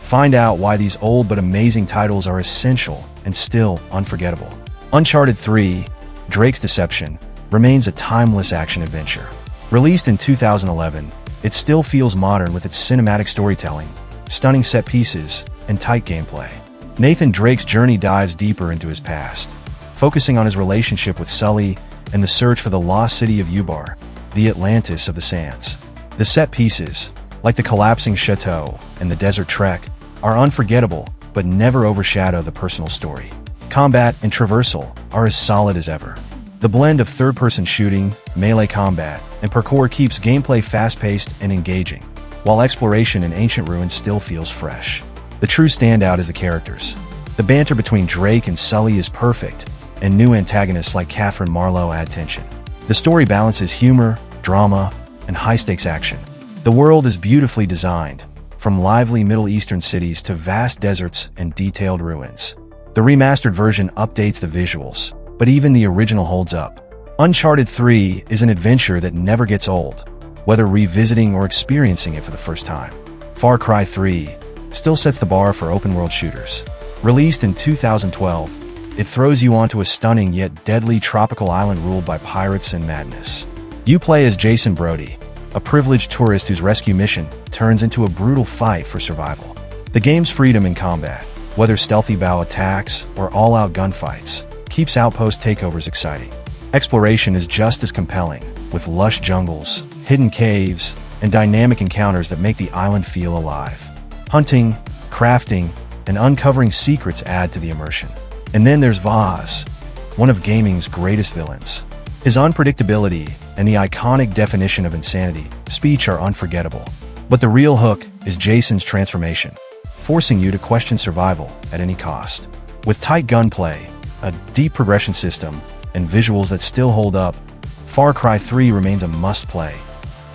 Find out why these old but amazing titles are essential and still unforgettable. Uncharted 3, Drake's Deception, remains a timeless action-adventure. Released in 2011, it still feels modern with its cinematic storytelling, stunning set pieces, and tight gameplay. Nathan Drake's journey dives deeper into his past, focusing on his relationship with Sully and the search for the lost city of Ubar, the Atlantis of the Sands. The set pieces, like the collapsing chateau and the desert trek, are unforgettable but never overshadow the personal story. Combat and traversal are as solid as ever. The blend of third-person shooting, melee combat, and parkour keeps gameplay fast-paced and engaging, while exploration in ancient ruins still feels fresh. The true standout is the characters. The banter between Drake and Sully is perfect, and new antagonists like Catherine Marlowe add tension. The story balances humor, drama, and high-stakes action. The world is beautifully designed, from lively Middle Eastern cities to vast deserts and detailed ruins. The remastered version updates the visuals, but even the original holds up. Uncharted 3 is an adventure that never gets old, whether revisiting or experiencing it for the first time. Far Cry 3 still sets the bar for open-world shooters. Released in 2012, it throws you onto a stunning yet deadly tropical island ruled by pirates and madness. You play as Jason Brody, a privileged tourist whose rescue mission turns into a brutal fight for survival. The game's freedom in combat, whether stealthy bow attacks or all-out gunfights, keeps outpost takeovers exciting. Exploration is just as compelling, with lush jungles, hidden caves, and dynamic encounters that make the island feel alive. Hunting, crafting, and uncovering secrets add to the immersion. And then there's Vaz, one of gaming's greatest villains. His unpredictability and the iconic definition of insanity speech are unforgettable. But the real hook is Jason's transformation, forcing you to question survival at any cost. With tight gunplay, a deep progression system, and visuals that still hold up, Far Cry 3 remains a must-play,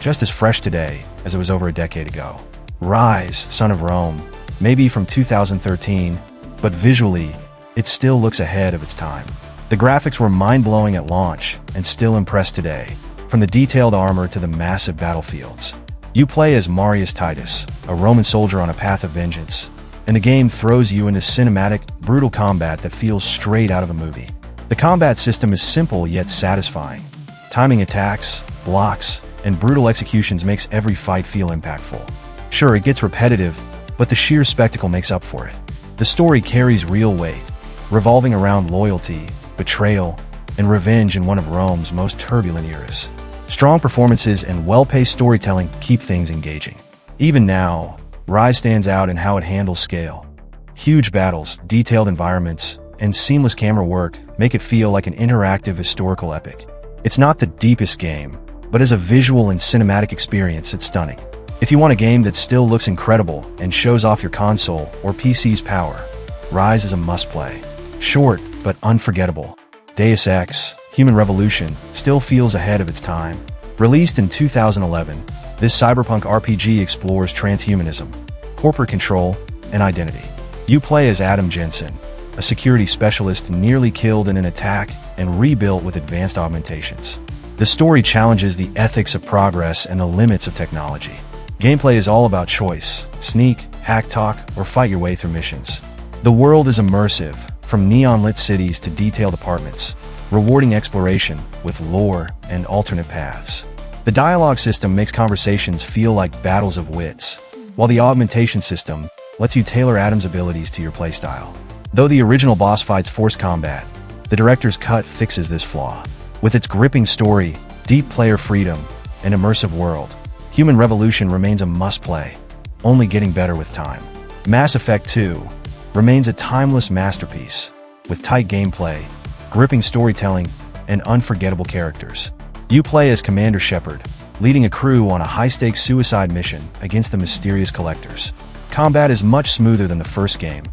just as fresh today as it was over a decade ago. Ryse, Son of Rome, may be from 2013, but visually, it still looks ahead of its time. The graphics were mind-blowing at launch and still impress today, from the detailed armor to the massive battlefields. You play as Marius Titus, a Roman soldier on a path of vengeance, and the game throws you into cinematic, brutal combat that feels straight out of a movie. The combat system is simple yet satisfying. Timing attacks, blocks, and brutal executions makes every fight feel impactful. Sure, it gets repetitive, but the sheer spectacle makes up for it. The story carries real weight, revolving around loyalty, betrayal, and revenge in one of Rome's most turbulent eras. Strong performances and well-paced storytelling keep things engaging. Even now, Ryse stands out in how it handles scale. Huge battles, detailed environments, and seamless camera work make it feel like an interactive historical epic. It's not the deepest game, but as a visual and cinematic experience, it's stunning. If you want a game that still looks incredible and shows off your console or PC's power, Ryse is a must-play. Short, but unforgettable. Deus Ex, Human Revolution, still feels ahead of its time. Released in 2011, this cyberpunk RPG explores transhumanism, corporate control, and identity. You play as Adam Jensen, a security specialist nearly killed in an attack and rebuilt with advanced augmentations. The story challenges the ethics of progress and the limits of technology. Gameplay is all about choice: sneak, hack talk, or fight your way through missions. The world is immersive, from neon-lit cities to detailed apartments, rewarding exploration with lore and alternate paths. The dialogue system makes conversations feel like battles of wits, while the augmentation system lets you tailor Adam's abilities to your playstyle. Though the original boss fights force combat, the director's cut fixes this flaw. With its gripping story, deep player freedom, and immersive world, Human Revolution remains a must-play, only getting better with time. Mass Effect 2 remains a timeless masterpiece, with tight gameplay, gripping storytelling, and unforgettable characters. You play as Commander Shepard, leading a crew on a high-stakes suicide mission against the mysterious Collectors. Combat is much smoother than the first game,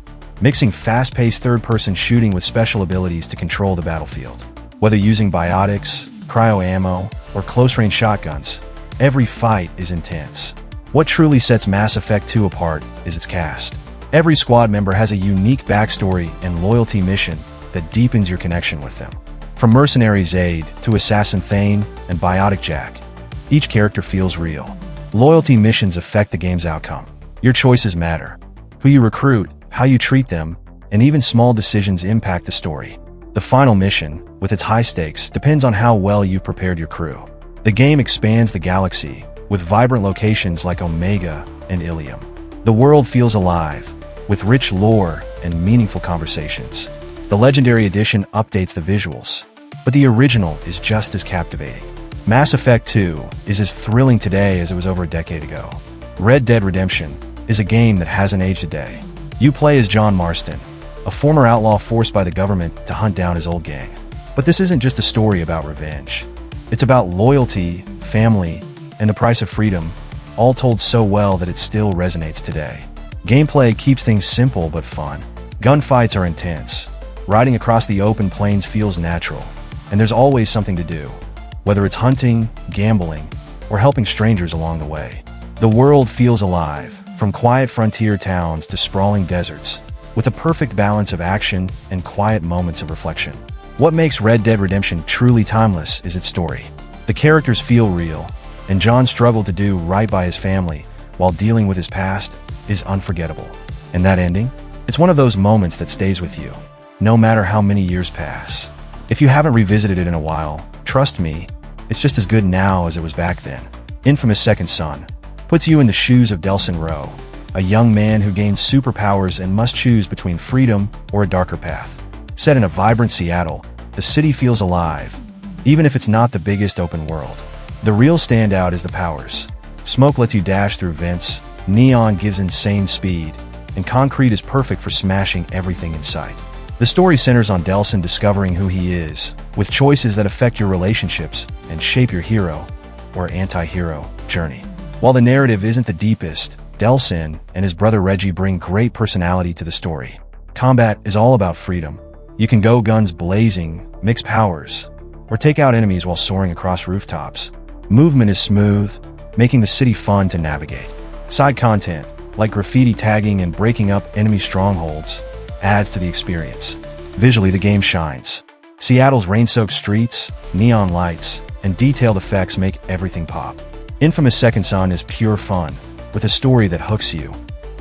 mixing fast-paced third-person shooting with special abilities to control the battlefield. Whether using biotics, cryo ammo, or close-range shotguns, every fight is intense. What truly sets Mass Effect 2 apart is its cast. Every squad member has a unique backstory and loyalty mission that deepens your connection with them. From Mercenary Zaid to Assassin Thane and Biotic Jack, each character feels real. Loyalty missions affect the game's outcome. Your choices matter, Who you recruit, how you treat them, and even small decisions impact the story. The final mission, with its high stakes, depends on how well you've prepared your crew. The game expands the galaxy, with vibrant locations like Omega and Ilium. The world feels alive, with rich lore and meaningful conversations. The Legendary Edition updates the visuals, but the original is just as captivating. Mass Effect 2 is as thrilling today as it was over a decade ago. Red Dead Redemption is a game that hasn't aged a day. You play as John Marston, a former outlaw forced by the government to hunt down his old gang. But this isn't just a story about revenge. It's about loyalty, family, and the price of freedom, all told so well that it still resonates today. Gameplay keeps things simple but fun. Gunfights are intense. Riding across the open plains feels natural, and there's always something to do, whether it's hunting, gambling, or helping strangers along the way. The world feels alive, from quiet frontier towns to sprawling deserts, with a perfect balance of action and quiet moments of reflection. What makes Red Dead Redemption truly timeless is its story. The characters feel real, and John's struggle to do right by his family while dealing with his past is unforgettable. And that ending? It's one of those moments that stays with you, no matter how many years pass. If you haven't revisited it in a while, trust me, it's just as good now as it was back then. Infamous Second Son puts you in the shoes of Delsin Rowe, a young man who gains superpowers and must choose between freedom or a darker path. Set in a vibrant Seattle, the city feels alive, even if it's not the biggest open world. The real standout is the powers. Smoke lets you dash through vents, neon gives insane speed, and concrete is perfect for smashing everything in sight. The story centers on Delsin discovering who he is, with choices that affect your relationships and shape your hero, or anti-hero, journey. While the narrative isn't the deepest, Delsin and his brother Reggie bring great personality to the story. Combat is all about freedom. You can go guns blazing, mix powers, or take out enemies while soaring across rooftops. Movement is smooth, making the city fun to navigate. Side content, like graffiti tagging and breaking up enemy strongholds, adds to the experience. Visually, the game shines. Seattle's rain-soaked streets, neon lights, and detailed effects make everything pop. Infamous Second Son is pure fun, with a story that hooks you.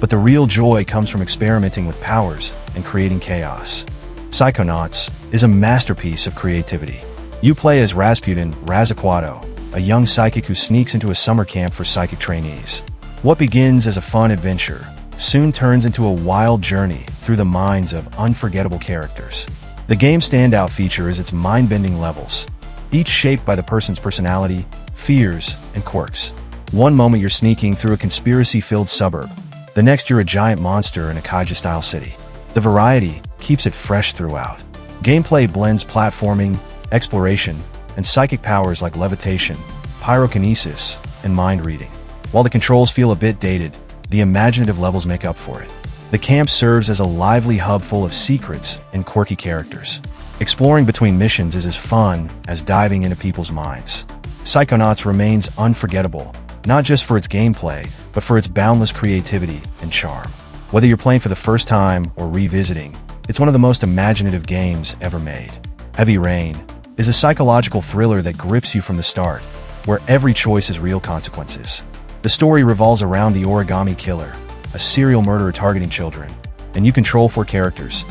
But the real joy comes from experimenting with powers and creating chaos. Psychonauts is a masterpiece of creativity. You play as Rasputin Razakwato, a young psychic who sneaks into a summer camp for psychic trainees. What begins as a fun adventure soon turns into a wild journey through the minds of unforgettable characters. The game's standout feature is its mind-bending levels, each shaped by the person's personality, fears, and quirks. One moment you're sneaking through a conspiracy-filled suburb, the next you're a giant monster in a kaiju-style city. The variety keeps it fresh throughout. Gameplay blends platforming, exploration, and psychic powers like levitation, pyrokinesis, and mind reading. While the controls feel a bit dated, the imaginative levels make up for it. The camp serves as a lively hub full of secrets and quirky characters. Exploring between missions is as fun as diving into people's minds. Psychonauts remains unforgettable, not just for its gameplay, but for its boundless creativity and charm. Whether you're playing for the first time or revisiting, it's one of the most imaginative games ever made. Heavy Rain is a psychological thriller that grips you from the start, where every choice has real consequences. The story revolves around the Origami Killer, a serial murderer targeting children, and you control 4 characters,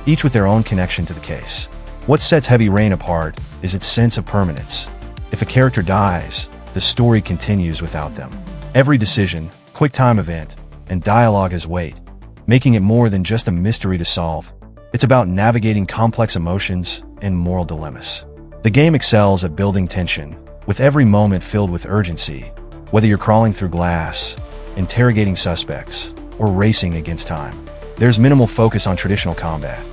each with their own connection to the case. What sets Heavy Rain apart is its sense of permanence. If a character dies, the story continues without them. Every decision, quick time event, and dialogue has weight, making it more than just a mystery to solve. It's about navigating complex emotions and moral dilemmas. The game excels at building tension, with every moment filled with urgency, whether you're crawling through glass, interrogating suspects, or racing against time. There's minimal focus on traditional combat.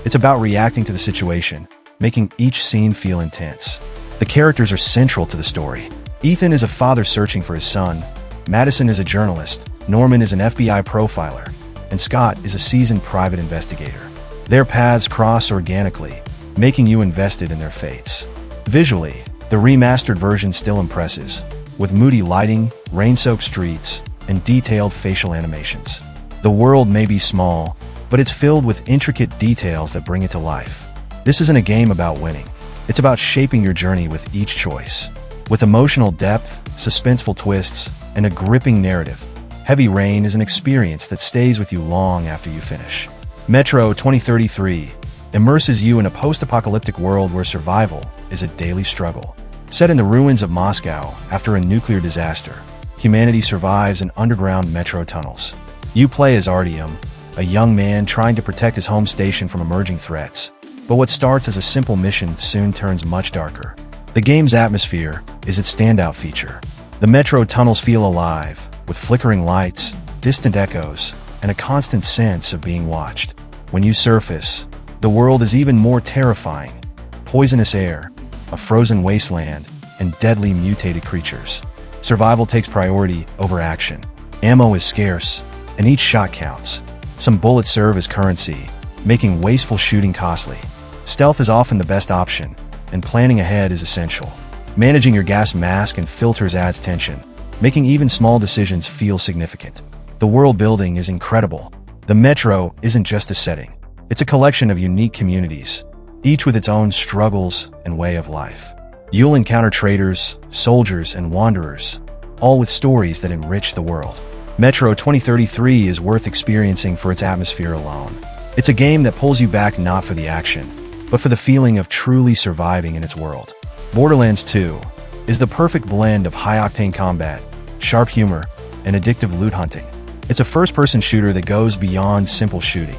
It's about reacting to the situation, making each scene feel intense. The characters are central to the story. Ethan is a father searching for his son, Madison is a journalist, Norman is an FBI profiler, and Scott is a seasoned private investigator. Their paths cross organically, making you invested in their fates. Visually, the remastered version still impresses, with moody lighting, rain-soaked streets, and detailed facial animations. The world may be small, but it's filled with intricate details that bring it to life. This isn't a game about winning. It's about shaping your journey with each choice. With emotional depth, suspenseful twists, and a gripping narrative, Heavy Rain is an experience that stays with you long after you finish. Metro 2033 immerses you in a post-apocalyptic world where survival is a daily struggle. Set in the ruins of Moscow after a nuclear disaster, humanity survives in underground metro tunnels. You play as Artyom, a young man trying to protect his home station from emerging threats. But what starts as a simple mission soon turns much darker. The game's atmosphere is its standout feature. The metro tunnels feel alive, with flickering lights, distant echoes, and a constant sense of being watched. When you surface, the world is even more terrifying. Poisonous air, a frozen wasteland, and deadly mutated creatures. Survival takes priority over action. Ammo is scarce, and each shot counts. Some bullets serve as currency, making wasteful shooting costly. Stealth is often the best option, and planning ahead is essential. Managing your gas mask and filters adds tension, making even small decisions feel significant. The world building is incredible. The Metro isn't just a setting. It's a collection of unique communities, each with its own struggles and way of life. You'll encounter traders, soldiers, and wanderers, all with stories that enrich the world. Metro 2033 is worth experiencing for its atmosphere alone. It's a game that pulls you back not for the action, but for the feeling of truly surviving in its world. Borderlands 2 is the perfect blend of high-octane combat, sharp humor, and addictive loot hunting. It's a first-person shooter that goes beyond simple shooting.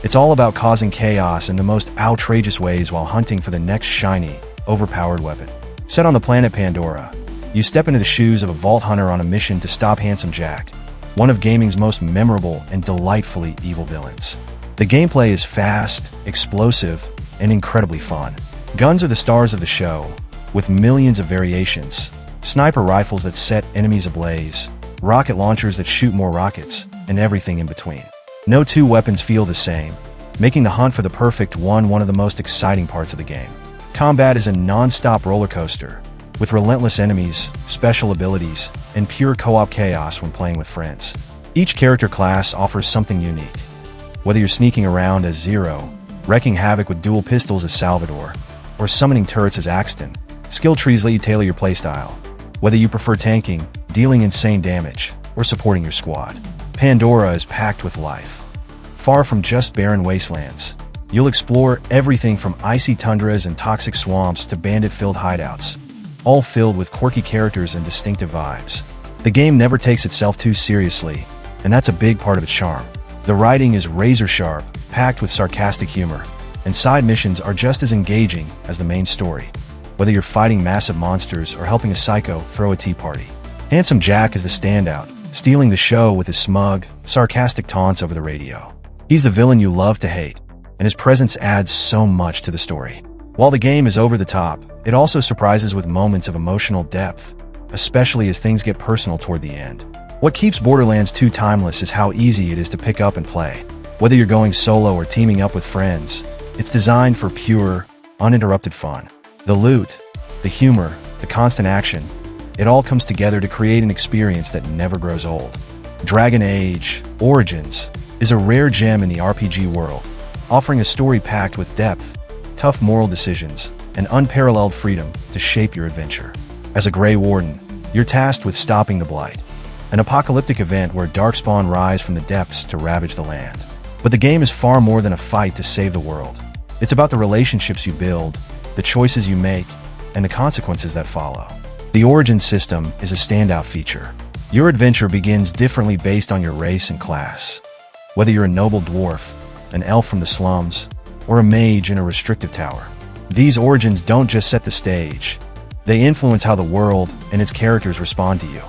It's all about causing chaos in the most outrageous ways while hunting for the next shiny, overpowered weapon. Set on the planet Pandora, you step into the shoes of a vault hunter on a mission to stop Handsome Jack, one of gaming's most memorable and delightfully evil villains. The gameplay is fast, explosive, and incredibly fun. Guns are the stars of the show, with millions of variations. Sniper rifles that set enemies ablaze, rocket launchers that shoot more rockets, and everything in between. No two weapons feel the same, making the hunt for the perfect one of the most exciting parts of the game. Combat is a non-stop roller coaster, with relentless enemies, special abilities, and pure co-op chaos when playing with friends. Each character class offers something unique. Whether you're sneaking around as Zero, wrecking havoc with dual pistols as Salvador, or summoning turrets as Axton, skill trees let you tailor your playstyle. Whether you prefer tanking, dealing insane damage, or supporting your squad, Pandora is packed with life. Far from just barren wastelands, you'll explore everything from icy tundras and toxic swamps to bandit-filled hideouts, all filled with quirky characters and distinctive vibes. The game never takes itself too seriously, and that's a big part of its charm. The writing is razor-sharp, packed with sarcastic humor, and side missions are just as engaging as the main story, whether you're fighting massive monsters or helping a psycho throw a tea party. Handsome Jack is the standout, stealing the show with his smug, sarcastic taunts over the radio. He's the villain you love to hate, and his presence adds so much to the story. While the game is over the top, it also surprises with moments of emotional depth, especially as things get personal toward the end. What keeps Borderlands 2 timeless is how easy it is to pick up and play. Whether you're going solo or teaming up with friends, it's designed for pure, uninterrupted fun. The loot, the humor, the constant action, it all comes together to create an experience that never grows old. Dragon Age Origins is a rare gem in the RPG world, offering a story packed with depth, tough moral decisions, and unparalleled freedom to shape your adventure. As a Grey Warden, you're tasked with stopping the Blight, an apocalyptic event where darkspawn rise from the depths to ravage the land. But the game is far more than a fight to save the world. It's about the relationships you build, the choices you make, and the consequences that follow. The Origin system is a standout feature. Your adventure begins differently based on your race and class. Whether you're a noble dwarf, an elf from the slums, or a mage in a restrictive tower, these origins don't just set the stage. They influence how the world and its characters respond to you,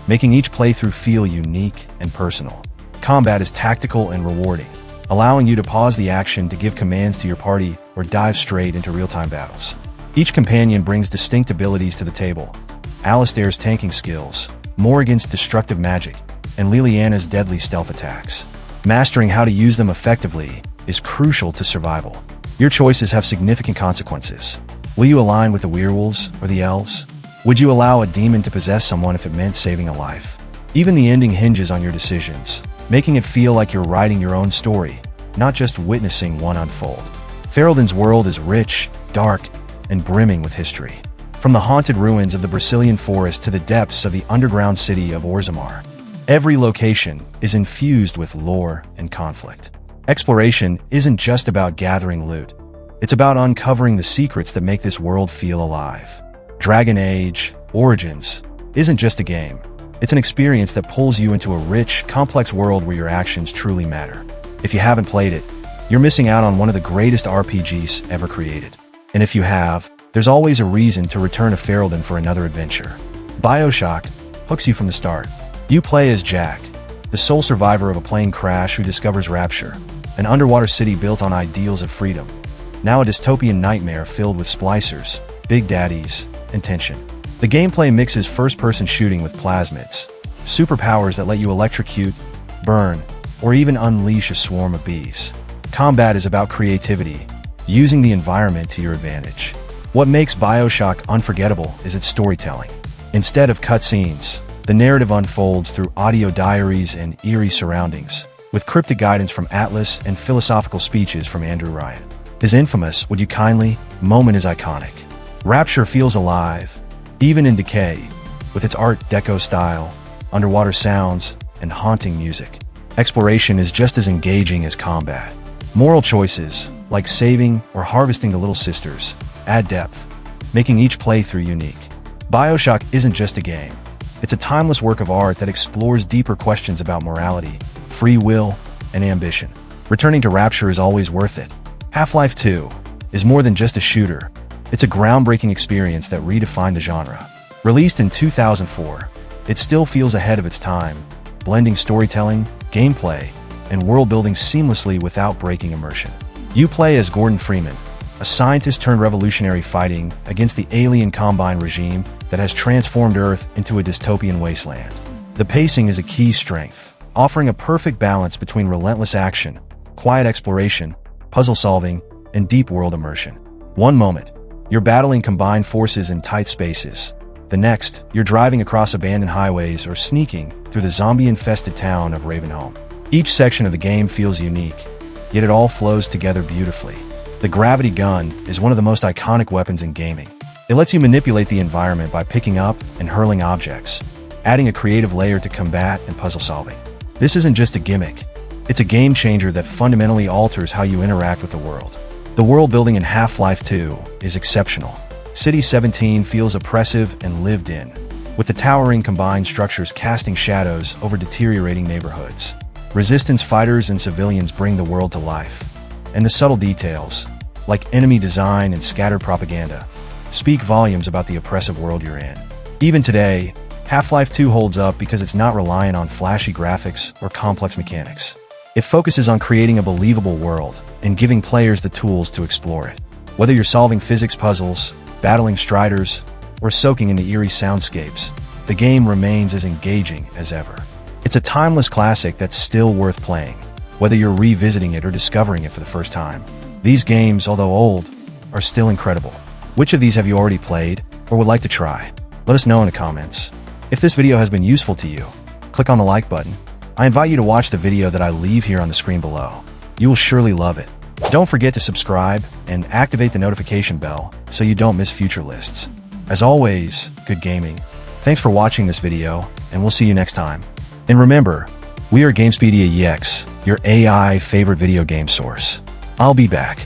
making each playthrough feel unique and personal. Combat is tactical and rewarding, allowing you to pause the action to give commands to your party or dive straight into real-time battles. Each companion brings distinct abilities to the table. Alistair's tanking skills, Morrigan's destructive magic, and Liliana's deadly stealth attacks. Mastering how to use them effectively is crucial to survival. Your choices have significant consequences. Will you align with the werewolves or the elves? Would you allow a demon to possess someone if it meant saving a life? Even the ending hinges on your decisions, making it feel like you're writing your own story, not just witnessing one unfold. Ferelden's world is rich, dark, and brimming with history. From the haunted ruins of the Brazilian forest to the depths of the underground city of Orzammar, Every location is infused with lore and conflict. Exploration isn't just about gathering loot. It's about uncovering the secrets that make this world feel alive. Dragon Age Origins isn't just a game. It's an experience that pulls you into a rich, complex world where your actions truly matter. If you haven't played it, you're missing out on one of the greatest RPGs ever created. And if you have, there's always a reason to return to Ferelden for another adventure. Bioshock hooks you from the start. You play as Jack, the sole survivor of a plane crash who discovers Rapture, an underwater city built on ideals of freedom. Now a dystopian nightmare filled with splicers, big daddies, and tension. The gameplay mixes first-person shooting with plasmids, superpowers that let you electrocute, burn, or even unleash a swarm of bees. Combat is about creativity, using the environment to your advantage. What makes Bioshock unforgettable is its storytelling. Instead of cutscenes, the narrative unfolds through audio diaries and eerie surroundings, with cryptic guidance from Atlas and philosophical speeches from Andrew Ryan. His infamous "Would you kindly" moment is iconic. Rapture feels alive, even in decay, with its Art Deco style, underwater sounds, and haunting music. Exploration is just as engaging as combat. Moral choices, like saving or harvesting the Little Sisters, add depth, making each playthrough unique. Bioshock isn't just a game. It's a timeless work of art that explores deeper questions about morality, free will, and ambition. Returning to Rapture is always worth it. Half-Life 2 is more than just a shooter. It's a groundbreaking experience that redefined the genre. Released in 2004, it still feels ahead of its time, blending storytelling, gameplay, and world-building seamlessly without breaking immersion. You play as Gordon Freeman, a scientist-turned-revolutionary fighting against the alien Combine regime that has transformed Earth into a dystopian wasteland. The pacing is a key strength, offering a perfect balance between relentless action, quiet exploration, puzzle solving, and deep world immersion. One moment, you're battling combined forces in tight spaces. The next, you're driving across abandoned highways or sneaking through the zombie-infested town of Ravenholm. Each section of the game feels unique, yet it all flows together beautifully. The gravity gun is one of the most iconic weapons in gaming. It lets you manipulate the environment by picking up and hurling objects, adding a creative layer to combat and puzzle solving. This isn't just a gimmick. It's a game changer that fundamentally alters how you interact with the world. The world building in Half-Life 2 is exceptional. City 17 feels oppressive and lived in, with the towering combined structures casting shadows over deteriorating neighborhoods. Resistance fighters and civilians bring the world to life. And the subtle details, like enemy design and scattered propaganda, speak volumes about the oppressive world you're in. Even today, Half-Life 2 holds up because it's not reliant on flashy graphics or complex mechanics. It focuses on creating a believable world and giving players the tools to explore it. Whether you're solving physics puzzles, battling striders, or soaking in the eerie soundscapes, the game remains as engaging as ever. It's a timeless classic that's still worth playing, whether you're revisiting it or discovering it for the first time. These games, although old, are still incredible. Which of these have you already played or would like to try? Let us know in the comments. If this video has been useful to you, click on the like button. I invite you to watch the video that I leave here on the screen below. You will surely love it. Don't forget to subscribe and activate the notification bell so you don't miss future lists. As always, good gaming. Thanks for watching this video, and we'll see you next time. And remember, we are Gamespedia EX, your AI favorite video game source. I'll be back.